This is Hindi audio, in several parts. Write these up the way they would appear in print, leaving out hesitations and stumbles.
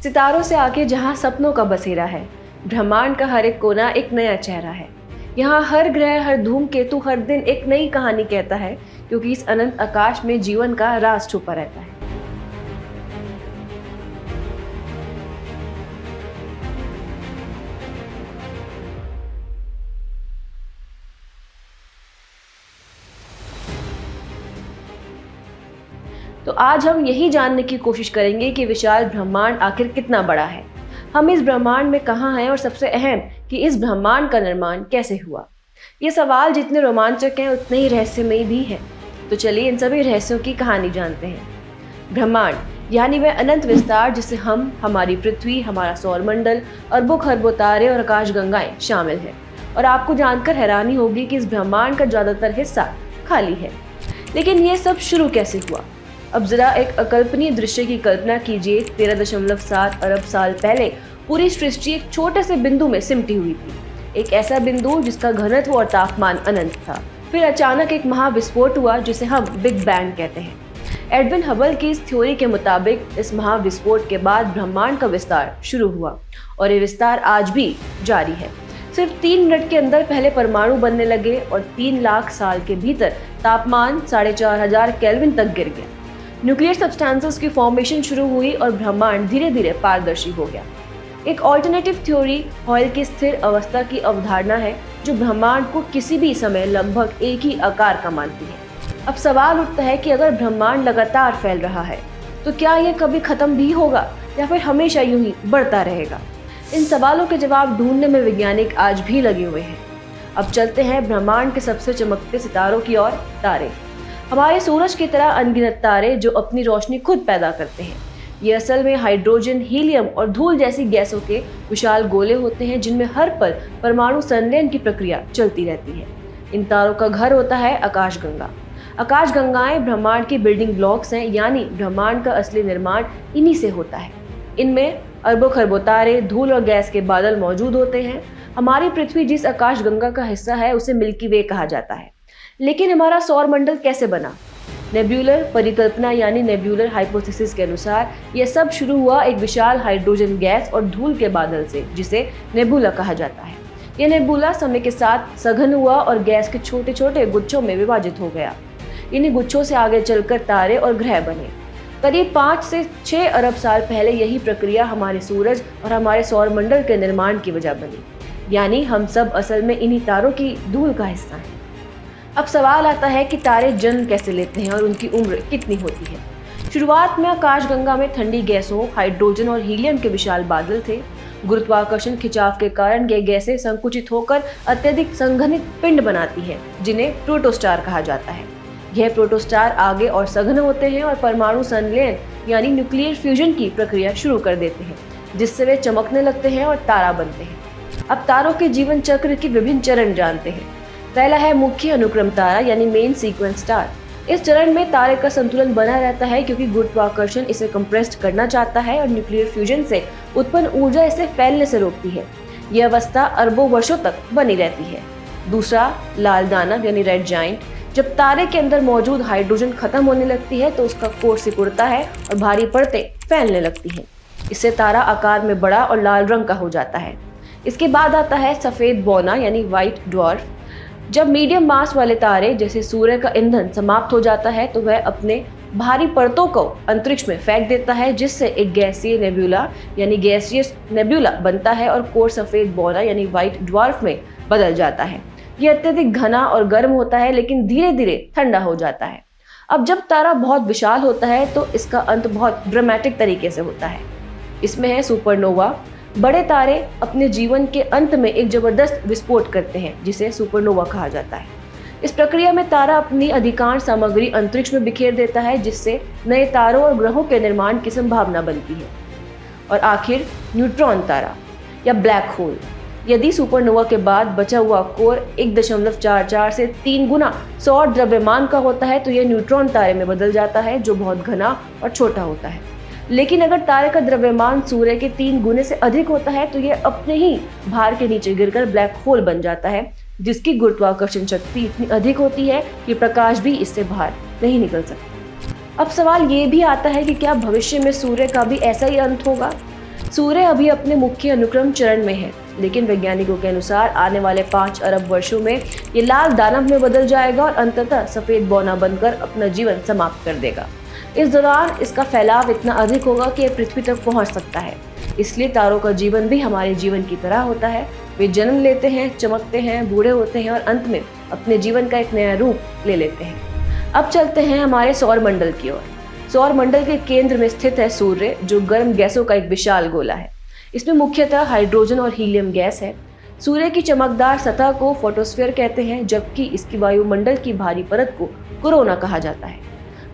सितारों से आगे जहाँ सपनों का बसेरा है, ब्रह्मांड का हर एक कोना एक नया चेहरा है। यहाँ हर ग्रह, हर धूमकेतु हर दिन एक नई कहानी कहता है, क्योंकि इस अनंत आकाश में जीवन का राज छुपा रहता है। तो आज हम यही जानने की कोशिश करेंगे कि विशाल ब्रह्मांड आखिर कितना बड़ा है, हम इस ब्रह्मांड में कहाँ हैं और सबसे अहम कि इस ब्रह्मांड का निर्माण कैसे हुआ। ये सवाल जितने रोमांचक हैं उतने ही रहस्यमयी भी हैं। तो चलिए इन सभी रहस्यों की कहानी जानते हैं। ब्रह्मांड यानी वह अनंत विस्तार जिसे हम, हमारी पृथ्वी, हमारा सौरमंडल, अरबों खरबों तारे और आकाशगंगाएं शामिल हैं। और आपको जानकर हैरानी होगी कि इस ब्रह्मांड का ज्यादातर हिस्सा खाली है। लेकिन ये सब शुरू कैसे हुआ? अब जरा एक अकल्पनीय दृश्य की कल्पना कीजिए। 13.7 अरब साल पहले पूरी सृष्टि एक छोटे से बिंदु में सिमटी हुई थी। एक ऐसा बिंदु जिसका घनत्व और तापमान अनंत था। फिर अचानक एक महाविस्फोट हुआ जिसे हम बिग बैंग कहते हैं। एडविन हबल की इस थ्योरी के मुताबिक इस महाविस्फोट के बाद ब्रह्मांड का विस्तार शुरू हुआ और ये विस्तार आज भी जारी है। सिर्फ 3 मिनट के अंदर पहले परमाणु बनने लगे और 3 लाख साल के भीतर तापमान 4500 केल्विन तक गिर गया। न्यूक्लियर सब्सटेंसेस की फॉर्मेशन शुरू हुई और ब्रह्मांड धीरे धीरे पारदर्शी हो गया। एक ऑल्टरनेटिव थ्योरी हॉयल की स्थिर अवस्था की अवधारणा है, जो ब्रह्मांड को किसी भी समय लगभग एक ही आकार का मानती है। अब सवाल उठता है कि अगर ब्रह्मांड लगातार फैल रहा है तो क्या यह कभी खत्म भी होगा या फिर हमेशा यूं ही बढ़ता रहेगा? इन सवालों के जवाब ढूंढने में वैज्ञानिक आज भी लगे हुए हैं। अब चलते हैं ब्रह्मांड के सबसे चमकते सितारों की ओर, तारे। हमारे सूरज की तरह अनगिनत तारे जो अपनी रोशनी खुद पैदा करते हैं। ये असल में हाइड्रोजन, हीलियम और धूल जैसी गैसों के विशाल गोले होते हैं, जिनमें हर पल परमाणु संलयन की प्रक्रिया चलती रहती है। इन तारों का घर होता है आकाशगंगा। आकाशगंगाएं ब्रह्मांड की बिल्डिंग ब्लॉक्स हैं, यानी ब्रह्मांड का असली निर्माण इन्हीं से होता है। इनमें अरबों खरबों तारे, धूल और गैस के बादल मौजूद होते हैं। हमारी पृथ्वी जिस आकाशगंगा का हिस्सा है उसे मिल्की वे कहा जाता है। लेकिन हमारा सौरमंडल कैसे बना? नेब्यूलर परिकल्पना यानी नेब्यूलर हाइपोथेसिस के अनुसार यह सब शुरू हुआ एक विशाल हाइड्रोजन गैस और धूल के बादल से, जिसे नेबुला कहा जाता है। यह नेबुला समय के साथ सघन हुआ और गैस के छोटे छोटे गुच्छों में विभाजित हो गया। इन्हीं गुच्छों से आगे चलकर तारे और ग्रह बने। करीब 5 से 6 अरब साल पहले यही प्रक्रिया हमारे सूरज और हमारे सौरमंडल के निर्माण की वजह बनी। यानी हम सब असल में इन्हीं तारों की धूल का हिस्सा हैं। अब सवाल आता है कि तारे जन्म कैसे लेते हैं और उनकी उम्र कितनी होती है। शुरुआत में आकाशगंगा में ठंडी गैसों, हाइड्रोजन और हीलियम के विशाल बादल थे। गुरुत्वाकर्षण खिंचाव के कारण ये गैसें संकुचित होकर अत्यधिक संघनित पिंड बनाती हैं, जिन्हें प्रोटोस्टार कहा जाता है। यह प्रोटोस्टार आगे और सघन होते हैं और परमाणु संलयन यानी न्यूक्लियर फ्यूजन की प्रक्रिया शुरू कर देते हैं, जिससे वे चमकने लगते हैं और तारा बनते हैं। अब तारों के जीवन चक्र के विभिन्न चरण जानते हैं। पहला है मुख्य अनुक्रम तारा यानी मेन सीक्वेंस स्टार। इस चरण में तारे का संतुलन बना रहता है, क्योंकि गुरुत्वाकर्षण इसे कंप्रेस्ड करना चाहता है और न्यूक्लियर फ्यूजन से उत्पन्न ऊर्जा इसे फैलने से रोकती है। यह अवस्था अरबों वर्षों तक बनी रहती है। दूसरा लाल दानव यानी रेड जाइंट। जब तारे के अंदर मौजूद हाइड्रोजन खत्म होने लगती है तो उसका कोर सिकुड़ता है और भारी परतें फैलने लगती हैं। इससे तारा आकार में बड़ा और लाल रंग का हो जाता है। इसके बाद आता है सफेद बौना यानी व्हाइट ड्वार्फ। जब मीडियम मास वाले तारे जैसे सूर्य का ईंधन समाप्त हो जाता है तो वह अपने भारी परतों को अंतरिक्ष में फेंक देता है, जिससे एक गैसीय नेब्यूला यानी गैसियस नेब्यूला बनता है और कोर सफेद बौना यानी व्हाइट ड्वार्फ में बदल जाता है। यह अत्यधिक घना और गर्म होता है, लेकिन धीरे धीरे ठंडा हो जाता है। अब जब तारा बहुत विशाल होता है तो इसका अंत बहुत ड्रामेटिक तरीके से होता है। इसमें है सुपरनोवा। बड़े तारे अपने जीवन के अंत में एक जबरदस्त विस्फोट करते हैं, जिसे सुपरनोवा कहा जाता है। इस प्रक्रिया में तारा अपनी अधिकांश सामग्री अंतरिक्ष में बिखेर देता है, जिससे नए तारों और ग्रहों के निर्माण की संभावना बनती है। और आखिर न्यूट्रॉन तारा या ब्लैक होल। यदि सुपरनोवा के बाद बचा हुआ कोर 1.44 से 3 गुना सौर द्रव्यमान का होता है तो यह न्यूट्रॉन तारे में बदल जाता है, जो बहुत घना और छोटा होता है। लेकिन अगर तारे का द्रव्यमान सूर्य के 3 गुने से अधिक होता है तो यह अपने ही भार के नीचे गिरकर ब्लैक होल बन जाता है, जिसकी गुरुत्वाकर्षण शक्ति इतनी अधिक होती है कि प्रकाश भी इससे बाहर नहीं निकल सकता। अब सवाल ये भी आता है कि क्या भविष्य में सूर्य का भी ऐसा ही अंत होगा? सूर्य अभी अपने मुख्य अनुक्रम चरण में है, लेकिन वैज्ञानिकों के अनुसार आने वाले 5 अरब वर्षों में ये लाल दानव में बदल जाएगा और अंततः सफेद बौना बनकर अपना जीवन समाप्त कर देगा। इस दौरान इसका फैलाव इतना अधिक होगा कि यह पृथ्वी तक पहुंच सकता है। इसलिए तारों का जीवन भी हमारे जीवन की तरह होता है। वे जन्म लेते हैं, चमकते हैं, बूढ़े होते हैं और अंत में अपने जीवन का एक नया रूप ले लेते हैं। अब चलते हैं हमारे सौर मंडल की ओर। सौर मंडल के केंद्र में स्थित है सूर्य, जो गर्म गैसों का एक विशाल गोला है। इसमें मुख्यतः हाइड्रोजन और हीलियम गैस है। सूर्य की चमकदार सतह को फोटोस्फीयर कहते हैं, जबकि इसकी वायुमंडल की भारी परत को कोरोना कहा जाता है।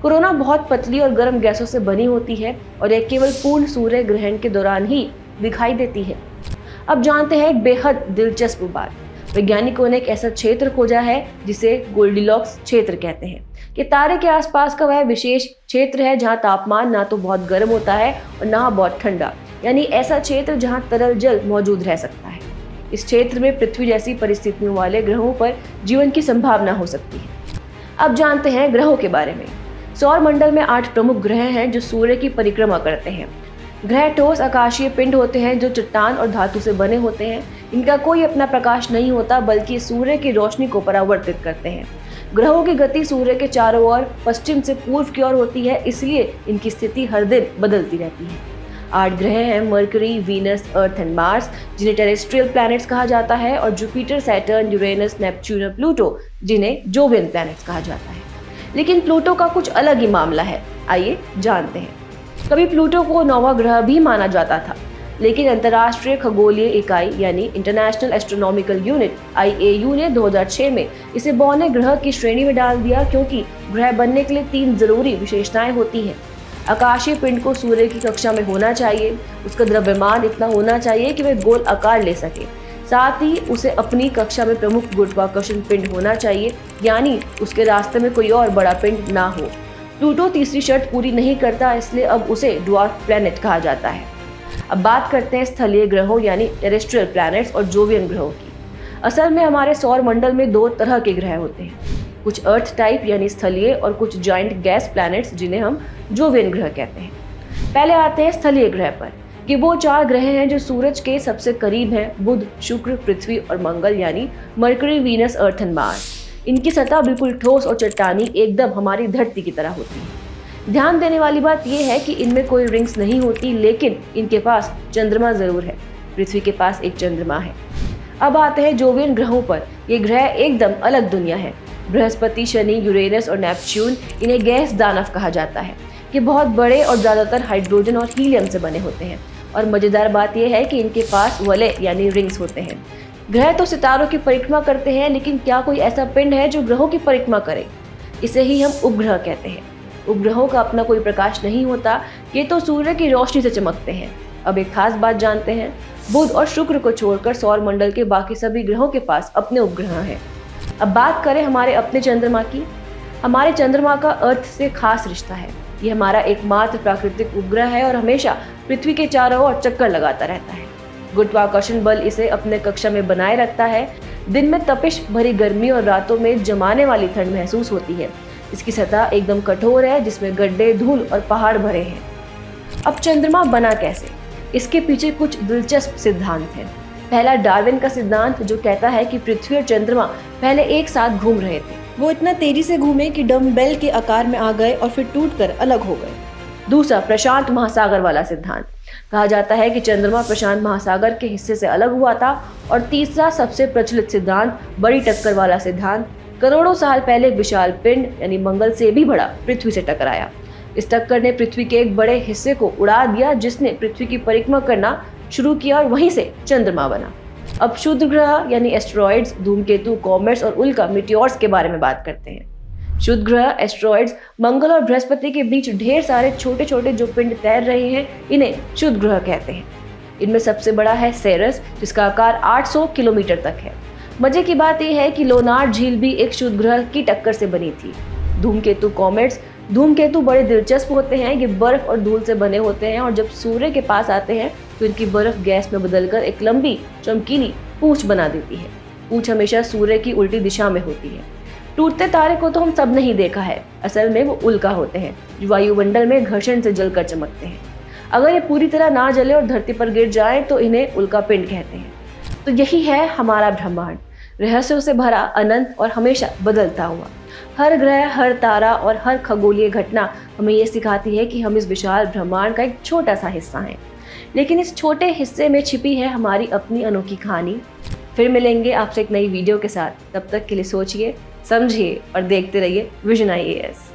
कोरोना बहुत पतली और गर्म गैसों से बनी होती है और यह केवल पूर्ण सूर्य ग्रहण के दौरान ही दिखाई देती है। अब जानते हैं एक बेहद दिलचस्प बात। वैज्ञानिकों ने एक ऐसा क्षेत्र खोजा है जिसे गोल्डीलॉक्स क्षेत्र कहते हैं। कि तारे के आसपास का वह विशेष क्षेत्र है जहां तापमान ना तो बहुत गर्म होता है और ना बहुत ठंडा, यानी ऐसा क्षेत्र जहां तरल जल मौजूद रह सकता है। इस क्षेत्र में पृथ्वी जैसी परिस्थितियों वाले ग्रहों पर जीवन की संभावना हो सकती है। अब जानते हैं ग्रहों के बारे में। सौर मंडल में 8 प्रमुख ग्रह हैं जो सूर्य की परिक्रमा करते हैं। ग्रह ठोस आकाशीय पिंड होते हैं जो चट्टान और धातु से बने होते हैं। इनका कोई अपना प्रकाश नहीं होता, बल्कि सूर्य की रोशनी को परावर्तित करते हैं। ग्रहों की गति सूर्य के चारों ओर पश्चिम से पूर्व की ओर होती है, इसलिए इनकी स्थिति हर दिन बदलती रहती है। 8 ग्रह हैं mercury, Venus, earth and Mars, जिन्हें टेरेस्ट्रियल प्लैनेट्स कहा जाता है, और जुपिटर, सैटर्न, यूरेनस, नेपच्यून और प्लूटो, जिन्हें जोवियन प्लैनेट्स कहा जाता है। लेकिन प्लूटो का कुछ अलग ही मामला है, आइए जानते हैं। कभी प्लूटो को नौवां ग्रह भी माना जाता था, लेकिन अंतर्राष्ट्रीय खगोलीय इकाई यानी इंटरनेशनल एस्ट्रोनॉमिकल यूनिट IAU ने 2006 में इसे बौने ग्रह की श्रेणी में डाल दिया, क्योंकि ग्रह बनने के लिए 3 जरूरी विशेषताएं होती हैं। आकाशीय पिंड को सूर्य की कक्षा में होना चाहिए, उसका द्रव्यमान इतना होना चाहिए कि वह गोल आकार ले सके, साथ ही उसे अपनी कक्षा में प्रमुख गुरुत्वाकर्षण पिंड होना चाहिए, यानी उसके रास्ते में कोई और बड़ा पिंड ना हो। प्लूटो तीसरी शर्त पूरी नहीं करता, इसलिए अब उसे ड्वार्फ प्लैनेट कहा जाता है। अब बात करते हैं स्थलीय ग्रहों यानी टेरेस्ट्रियल प्लैनेट्स और जोवियन ग्रहों की। असल में हमारे सौर मंडल में 2 तरह के ग्रह होते हैं, कुछ अर्थ टाइप यानी स्थलीय और कुछ जॉइंट गैस प्लैनेट्स जिन्हें हम जोवियन ग्रह कहते हैं। पहले आते हैं स्थलीय ग्रह पर कि वो 4 ग्रह हैं जो सूरज के सबसे करीब हैं, बुध, शुक्र, पृथ्वी और मंगल यानी mercury, Venus, earth and Mars. इनकी सतह बिल्कुल ठोस और चट्टानी एकदम हमारी धरती की तरह होती है। ध्यान देने वाली बात यह है कि इनमें कोई रिंग्स नहीं होती, लेकिन इनके पास चंद्रमा जरूर है। पृथ्वी के पास एक चंद्रमा है। अब आते हैं जोवियन ग्रहों पर। ये ग्रह एकदम अलग दुनिया है। बृहस्पति, शनि, यूरेनस और नेपच्यून, इन्हें गैस दानव कहा जाता है। ये बहुत बड़े और ज़्यादातर हाइड्रोजन और हीलियम से बने होते हैं। और मज़ेदार बात यह है कि इनके पास वलय यानी रिंग्स होते हैं। ग्रह तो सितारों की परिक्रमा करते हैं, लेकिन क्या कोई ऐसा पिंड है जो ग्रहों की परिक्रमा करे? इसे ही हम उपग्रह कहते हैं। उपग्रहों का अपना कोई प्रकाश नहीं होता, ये तो सूर्य की रोशनी से चमकते हैं। अब एक खास बात जानते हैं, बुध और शुक्र को छोड़कर सौर मंडल के बाकी सभी ग्रहों के पास अपने उपग्रह हैं। अब बात करें हमारे अपने चंद्रमा की। हमारे चंद्रमा का अर्थ से खास रिश्ता है। ये हमारा एकमात्र प्राकृतिक उपग्रह है और हमेशा पृथ्वी के चारों ओर चक्कर लगाता रहता है। गुरुत्वाकर्षण बल इसे अपने कक्षा में बनाए रखता है। दिन में तपिश भरी गर्मी और रातों में जमाने वाली ठंड महसूस होती है। इसकी सतह एकदम कठोर है, जिसमें गड्ढे, धूल और पहाड़ भरे हैं। अब चंद्रमा बना कैसे? इसके पीछे कुछ दिलचस्प सिद्धांत हैं। पहला डार्विन का सिद्धांत, जो कहता है कि पृथ्वी और चंद्रमा पहले एक साथ घूम रहे थे। वो इतना तेजी से घूमे कि डम्बेल के आकार में आ गए और फिर टूटकर अलग हो गए। दूसरा, प्रशांत महासागर वाला सिद्धांत। कहा जाता है कि चंद्रमा प्रशांत महासागर के हिस्से से अलग हुआ था। और तीसरा, सबसे प्रचलित सिद्धांत, बड़ी टक्कर वाला सिद्धांत। करोड़ों साल पहले एक विशाल पिंड यानी मंगल से भी बड़ा पृथ्वी से टकराया। इस टक्कर ने पृथ्वी के एक बड़े हिस्से को उड़ा दिया, जिसने पृथ्वी की परिक्रमा करना शुरू किया और वहीं से चंद्रमा बना। अब क्षुद्र ग्रह यानी एस्ट्रॉइड्स, धूमकेतु, कॉमेट्स और उल्का मीटियोर्स के बारे में बात करते हैं। क्षुद्र ग्रह एस्ट्रॉइड्स मंगल और बृहस्पति के बीच ढेर सारे छोटे छोटे जो पिंड तैर रहे हैं, इन्हें क्षुद्र ग्रह कहते हैं। इनमें सबसे बड़ा है सेरस, जिसका आकार 800 किलोमीटर तक है। मजे की बात यह है कि लोनार झील भी एक क्षुद्र ग्रह की टक्कर से बनी थी। धूमकेतु, कॉमेट्स। धूमकेतु बड़े दिलचस्प होते हैं। ये बर्फ और धूल से बने होते हैं और जब सूर्य के पास आते हैं तो इनकी बर्फ गैस में बदलकर एक लंबी चमकीली पूंछ बना देती है। पूंछ हमेशा सूर्य की उल्टी दिशा में होती है। टूटते तारे को तो हम सब नहीं देखा है, असल में वो उल्का होते हैं जो वायुमंडल में घर्षण से जलकर चमकते हैं। अगर ये पूरी तरह ना जले और धरती पर गिर जाए तो इन्हें उल्कापिंड कहते हैं। तो यही है हमारा ब्रह्मांड, रहस्यों से भरा, अनंत और हमेशा बदलता हुआ। हर ग्रह, हर तारा और हर खगोलीय घटना हमें ये सिखाती है कि हम इस विशाल ब्रह्मांड का एक छोटा सा हिस्सा हैं, लेकिन इस छोटे हिस्से में छिपी है हमारी अपनी अनोखी कहानी। फिर मिलेंगे आपसे एक नई वीडियो के साथ। तब तक के लिए सोचिए, समझिए और देखते रहिए विजन IAS।